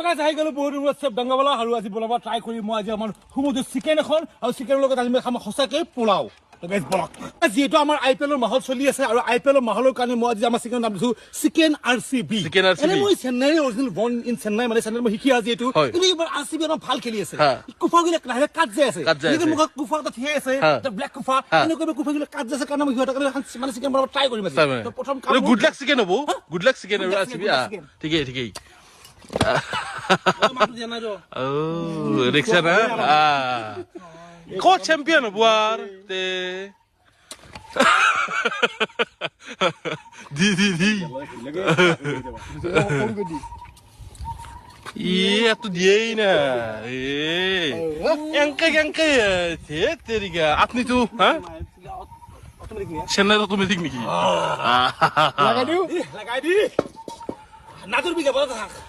guys আহি গ'লো বহুত দূৰত চেপ ডাংগাবালা আৰু আজি বনাব ট্ৰাই কৰি মই আজি আমাৰ সমুদ্ৰ চিকেন এখন আৰু চিকেনৰ লগত আজি খাম সঁচাকৈ পোলাও যিহেতু আমাৰ IPL মাহল চলি আছে আৰু IPL মাহলৰ কাৰণে মই আজি আমাৰ চিকেনৰ নাম দিছো চিকেন RCB এনে মই চেন্নাইৰ অৰিজিনেল বৰ্ন ইন চেন্নাই মানে চেন্নাই মই শিকি আজি এইটো কিন্তু এইবাৰ RCB অলপ ভাল খেলি আছে কুফাগিলে লাহে কাট যায় আছে কিন্তু মোক কুফা এটা থিয়ে আছে ব্লেক কুফা এনেকৈ কুফাগিলে কাট যায় আছে কাৰণে মই সিহঁতক মানে চিকেন বনাব ট্ৰাই কৰিম আজি তো প্ৰথম কাম গুড লাক চিকেন হ'ব গুড লাক চিকেন আৰু RCB ঠিকই ঠিকই দেখছা না ক'ত চেম্পিয়ন হ'ব আর তে দি এত দিয়েই না এঙ্কে তেরিকা আপনি তো হ্যাঁ চেন্নাই অটোমেটিক নাকি লাগাই দি নাদুর বিঘা বলা থাক